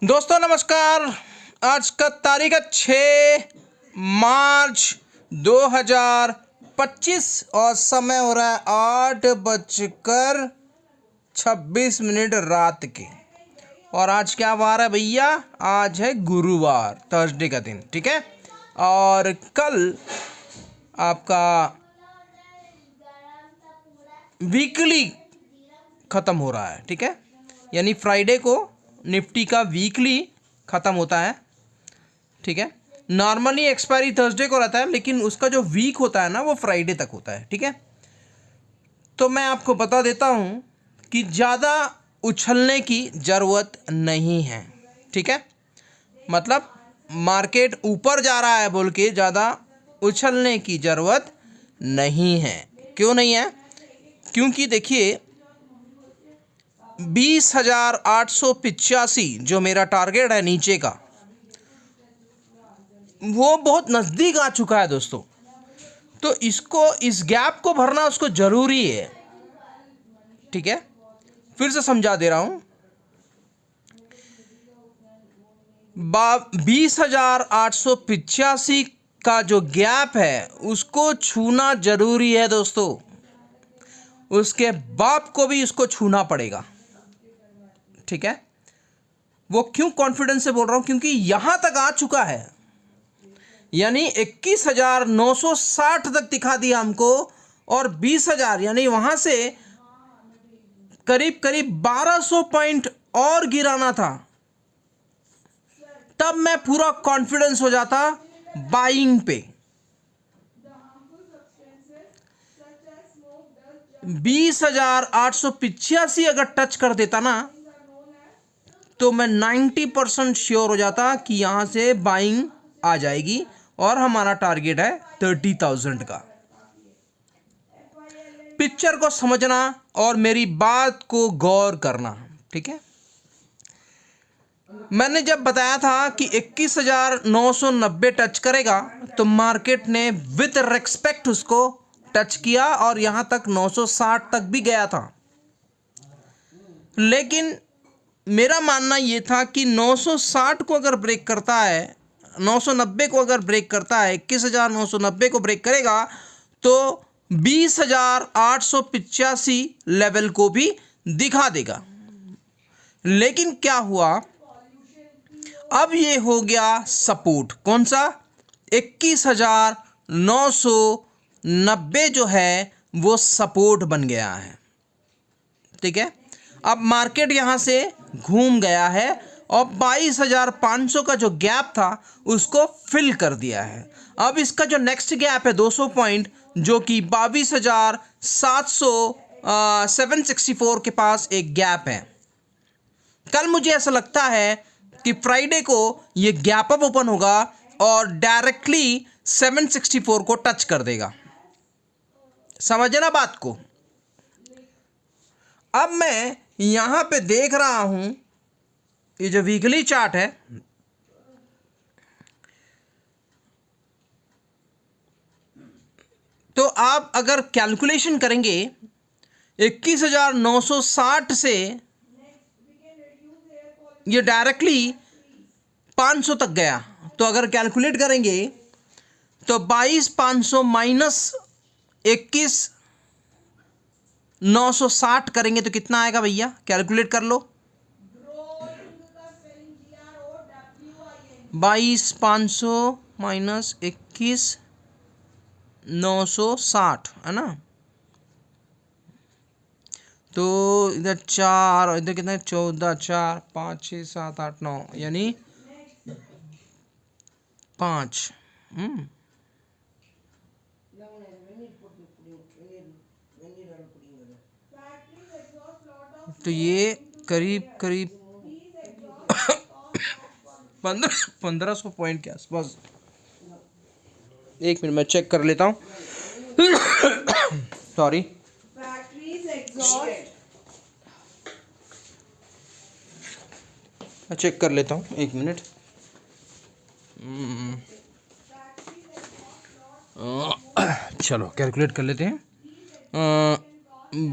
दोस्तों नमस्कार। आज का तारीख है 6 मार्च 2025 और समय हो रहा है 8:26 रात के। और आज क्या वार है भैया? आज है गुरुवार, थर्सडे का दिन, ठीक है। और कल आपका वीकली ख़त्म हो रहा है, ठीक है। यानी फ्राइडे को निफ्टी का वीकली ख़त्म होता है, ठीक है। नॉर्मली एक्सपायरी थर्सडे को रहता है, लेकिन उसका जो वीक होता है ना वो फ्राइडे तक होता है, ठीक है। तो मैं आपको बता देता हूँ कि ज़्यादा उछलने की ज़रूरत नहीं है, ठीक है। मतलब मार्केट ऊपर जा रहा है बोल के ज़्यादा उछलने की ज़रूरत नहीं है। क्यों नहीं है? क्योंकि देखिए 20,885 जो मेरा टारगेट है नीचे का, वो बहुत नज़दीक आ चुका है दोस्तों। तो इस गैप को भरना उसको ज़रूरी है, ठीक है। फिर से समझा दे रहा हूँ। 20,885 का जो गैप है उसको छूना ज़रूरी है दोस्तों। उसके बाप को भी उसको छूना पड़ेगा, ठीक है। वो क्यों कॉन्फिडेंस से बोल रहा हूं? क्योंकि यहां तक आ चुका है, यानी 21,960 तक दिखा दिया हमको, और 20,000 यानी वहां से करीब करीब 1200 पॉइंट और गिराना था, तब मैं पूरा कॉन्फिडेंस हो जाता बाइंग पे। 20,885 अगर टच कर देता ना, तो मैं 90% श्योर हो जाता कि यहां से बाइंग आ जाएगी और हमारा टारगेट है 30,000 का। पिक्चर को समझना और मेरी बात को गौर करना, ठीक है। मैंने जब बताया था कि 21,990 टच करेगा, तो मार्केट ने विद रेस्पेक्ट उसको टच किया और यहां तक 960 तक भी गया था। लेकिन मेरा मानना यह था कि 960 को अगर ब्रेक करता है, 990 को अगर ब्रेक करता है, 21,990 को ब्रेक करेगा, तो 20,885 लेवल को भी दिखा देगा। लेकिन क्या हुआ? अब ये हो गया सपोर्ट। कौन सा? 21,990 जो है वो सपोर्ट बन गया है, ठीक है। अब मार्केट यहां से घूम गया है और 22,500 का जो गैप था उसको फिल कर दिया है। अब इसका जो नेक्स्ट गैप है 200 पॉइंट, जो कि 764 के पास एक गैप है। कल मुझे ऐसा लगता है कि फ्राइडे को ये गैप अप ओपन होगा और डायरेक्टली 764 को टच कर देगा। समझना बात को। अब मैं यहां पे देख रहा हूं, ये जो वीकली चार्ट है, तो आप अगर कैलकुलेशन करेंगे 21,960 से ये डायरेक्टली 500 तक गया, तो अगर कैलकुलेट करेंगे तो 22,500 माइनस 21,960 करेंगे तो कितना आएगा भैया? कैलकुलेट कर लो। 22,500 माइनस 21,960 है ना। तो इधर 4 और इधर कितना? 14, 4, 5, 6, 7, 8, 9 यानी 5। तो ये करीब करीब 1,500 पॉइंट के आसपास। एक मिनट मैं चेक कर लेता हूँ। सॉरी, मैं चेक कर लेता हूँ, एक मिनट। चलो कैलकुलेट कर लेते हैं।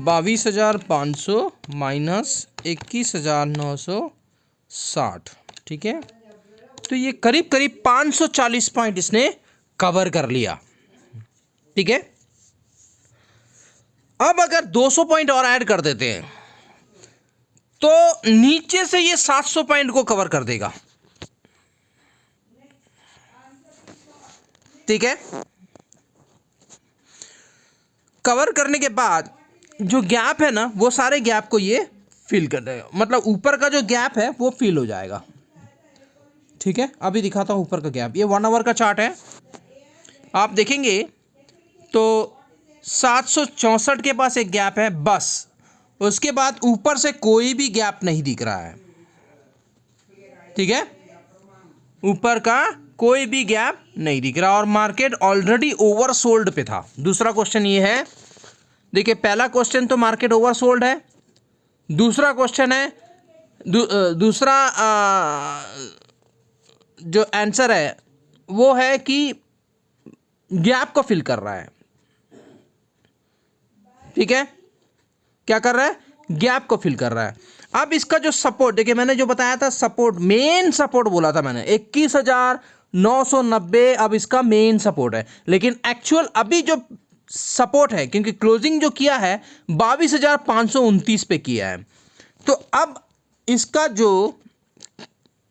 22,500 माइनस 21,960 ठीक है, तो ये करीब करीब 540 पॉइंट इसने कवर कर लिया। ठीक है, अब अगर 200 पॉइंट और ऐड कर देते हैं तो नीचे से ये 700 पॉइंट को कवर कर देगा। ठीक है, कवर करने के बाद जो गैप है ना, वो सारे गैप को ये फिल कर देगा, मतलब ऊपर का जो गैप है वो फिल हो जाएगा। ठीक है, अभी दिखाता हूँ ऊपर का गैप। ये 1 आवर का चार्ट है, आप देखेंगे तो 764 के पास एक गैप है बस, उसके बाद ऊपर से कोई भी गैप नहीं दिख रहा है। ठीक है, ऊपर का कोई भी गैप नहीं दिख रहा और मार्केट ऑलरेडी ओवरसोल्ड पे था। दूसरा क्वेश्चन ये है, देखिए पहला क्वेश्चन तो मार्केट ओवरसोल्ड है, दूसरा क्वेश्चन है दूसरा जो आंसर है वो है कि गैप को फिल कर रहा है। ठीक है, क्या कर रहा है, गैप को फिल कर रहा है। अब इसका जो सपोर्ट, देखिए मैंने जो बताया था सपोर्ट, मेन सपोर्ट बोला था मैंने 21,990, अब इसका मेन सपोर्ट है। लेकिन एक्चुअल अभी जो सपोर्ट है, क्योंकि क्लोजिंग जो किया है 22,529 पे किया है, तो अब इसका जो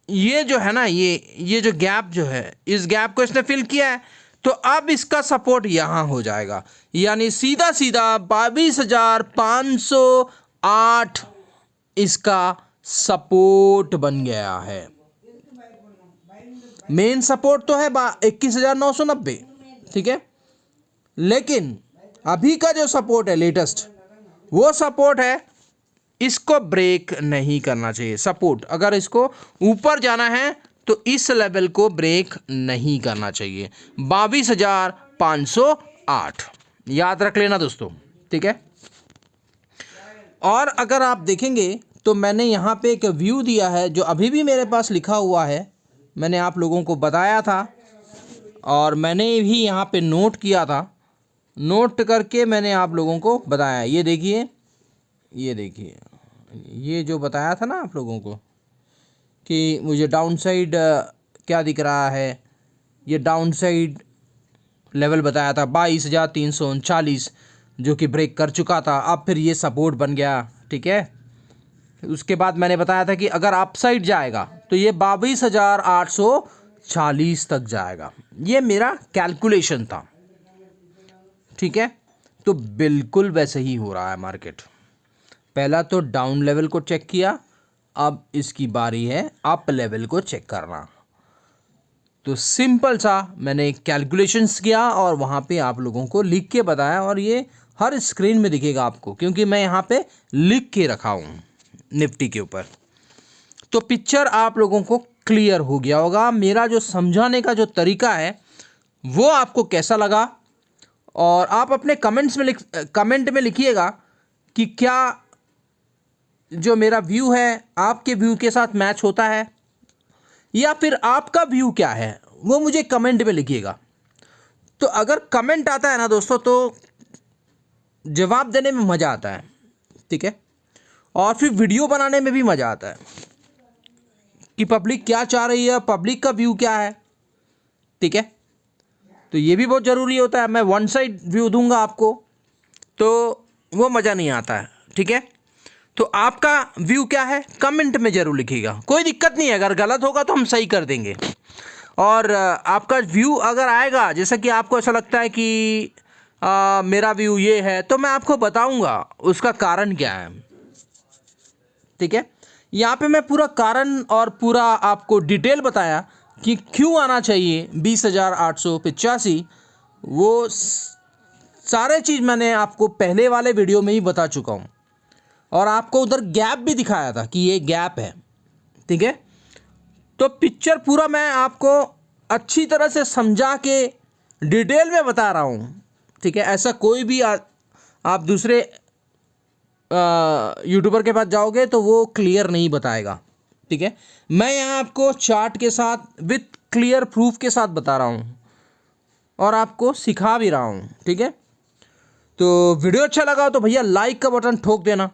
ये जो है ना, ये जो गैप जो है, इस गैप को इसने फिल किया है, तो अब इसका सपोर्ट यहां हो जाएगा, यानी सीधा सीधा 22,508 इसका सपोर्ट बन गया है। मेन सपोर्ट तो है 21,990। ठीक है, लेकिन अभी का जो सपोर्ट है लेटेस्ट, वो सपोर्ट है इसको ब्रेक नहीं करना चाहिए। सपोर्ट अगर इसको ऊपर जाना है तो इस लेवल को ब्रेक नहीं करना चाहिए, 22,508 याद रख लेना दोस्तों। ठीक है, और अगर आप देखेंगे तो मैंने यहाँ पे एक व्यू दिया है जो अभी भी मेरे पास लिखा हुआ है, मैंने आप लोगों को बताया था और मैंने भी यहाँ पे नोट किया था, नोट करके मैंने आप लोगों को बताया। ये देखिए, ये देखिए, ये जो बताया था ना आप लोगों को कि मुझे डाउन साइड क्या दिख रहा है, ये डाउन साइड लेवल बताया था 22,339 जो कि ब्रेक कर चुका था, अब फिर ये सपोर्ट बन गया। ठीक है, उसके बाद मैंने बताया था कि अगर अप साइड जाएगा तो ये 22,840 तक जाएगा, ये मेरा कैलकुलेशन था। ठीक है, तो बिल्कुल वैसे ही हो रहा है मार्केट। पहला तो डाउन लेवल को चेक किया, अब इसकी बारी है अप लेवल को चेक करना। तो सिंपल सा मैंने कैलकुलेशंस किया और वहाँ पे आप लोगों को लिख के बताया, और ये हर स्क्रीन में दिखेगा आपको क्योंकि मैं यहाँ पे लिख के रखा हूँ निफ्टी के ऊपर। तो पिक्चर आप लोगों को क्लियर हो गया होगा। मेरा जो समझाने का जो तरीका है वो आपको कैसा लगा, और आप अपने कमेंट में लिखिएगा कि क्या जो मेरा व्यू है आपके व्यू के साथ मैच होता है, या फिर आपका व्यू क्या है वो मुझे कमेंट में लिखिएगा। तो अगर कमेंट आता है ना दोस्तों तो जवाब देने में मज़ा आता है। ठीक है, और फिर वीडियो बनाने में भी मज़ा आता है कि पब्लिक क्या चाह रही है, पब्लिक का व्यू क्या है। ठीक है, तो ये भी बहुत ज़रूरी होता है। मैं वन साइड व्यू दूंगा आपको तो वो मज़ा नहीं आता है। ठीक है, तो आपका व्यू क्या है कमेंट में ज़रूर लिखिएगा, कोई दिक्कत नहीं है, अगर गलत होगा तो हम सही कर देंगे। और आपका व्यू अगर आएगा, जैसा कि आपको ऐसा लगता है कि मेरा व्यू ये है, तो मैं आपको बताऊंगा उसका कारण क्या है। ठीक है, यहाँ पे मैं पूरा कारण और पूरा आपको डिटेल बताया कि क्यों आना चाहिए 20,885, वो सारे चीज़ मैंने आपको पहले वाले वीडियो में ही बता चुका हूँ, और आपको उधर गैप भी दिखाया था कि ये गैप है। ठीक है, तो पिक्चर पूरा मैं आपको अच्छी तरह से समझा के डिटेल में बता रहा हूँ। ठीक है, ऐसा कोई भी आप दूसरे यूट्यूबर के पास जाओगे तो वो क्लियर नहीं बताएगा। ठीक है, मैं यहाँ आपको चार्ट के साथ विथ क्लियर प्रूफ के साथ बता रहा हूँ और आपको सिखा भी रहा हूँ। ठीक है, तो वीडियो अच्छा लगा तो भैया लाइक का बटन ठोक देना,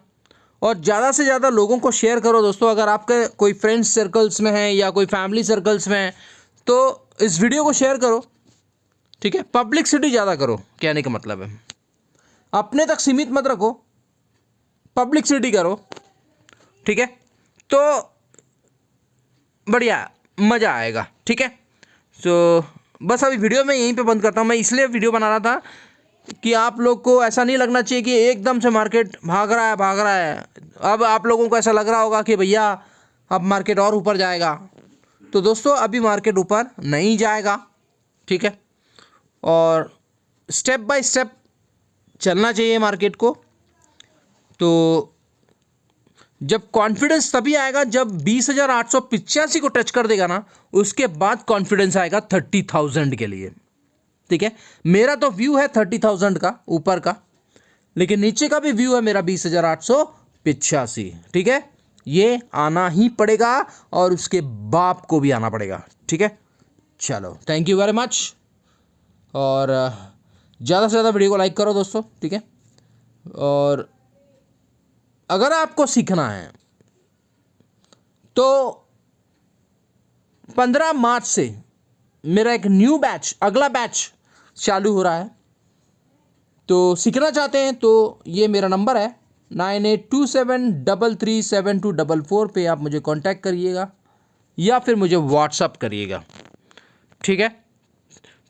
और ज़्यादा से ज़्यादा लोगों को शेयर करो दोस्तों। अगर आपके कोई फ्रेंड्स सर्कल्स में हैं या कोई फैमिली सर्कल्स में हैं तो इस वीडियो को शेयर करो, ठीक है। पब्लिसिटी ज़्यादा करो, कहने का मतलब है। अपने तक सीमित मत रखो, पब्लिसिटी करो, ठीक है। तो बढ़िया मज़ा आएगा, ठीक है। तो बस अभी वीडियो मैं यहीं पे बंद करता हूँ। मैं इसलिए वीडियो बना रहा था कि आप लोग को ऐसा नहीं लगना चाहिए कि एकदम से मार्केट भाग रहा है। अब आप लोगों को ऐसा लग रहा होगा कि भैया अब मार्केट और ऊपर जाएगा। तो दोस्तों अभी मार्केट ऊपर नहीं जाएगा, ठीक है। और स्टेप बाय स्टेप चलना चाहिए मार्केट को। तो जब कॉन्फिडेंस तभी आएगा जब 20,885 को टच कर देगा ना, उसके बाद कॉन्फिडेंस आएगा 30,000 के लिए, ठीक है। मेरा तो व्यू है 30,000 का ऊपर का, लेकिन नीचे का भी व्यू है मेरा 20,885, ठीक है। ये आना ही पड़ेगा और उसके बाप को भी आना पड़ेगा, ठीक है। चलो थैंक यू वेरी मच। और ज़्यादा से ज़्यादा वीडियो को लाइक करो दोस्तों, ठीक है। और अगर आपको सीखना है तो 15 मार्च से मेरा एक न्यू बैच, अगला बैच चालू हो रहा है। तो सीखना चाहते हैं तो ये मेरा नंबर है 9827337244 पे आप मुझे कांटेक्ट करिएगा या फिर मुझे व्हाट्सअप करिएगा, ठीक है।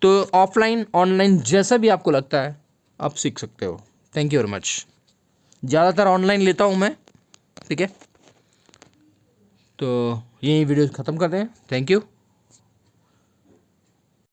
तो ऑफलाइन ऑनलाइन जैसा भी आपको लगता है आप सीख सकते हो। Thank you very much. ज़्यादातर ऑनलाइन लेता हूँ मैं, ठीक है। तो यही वीडियो ख़त्म करते हैं। Thank you.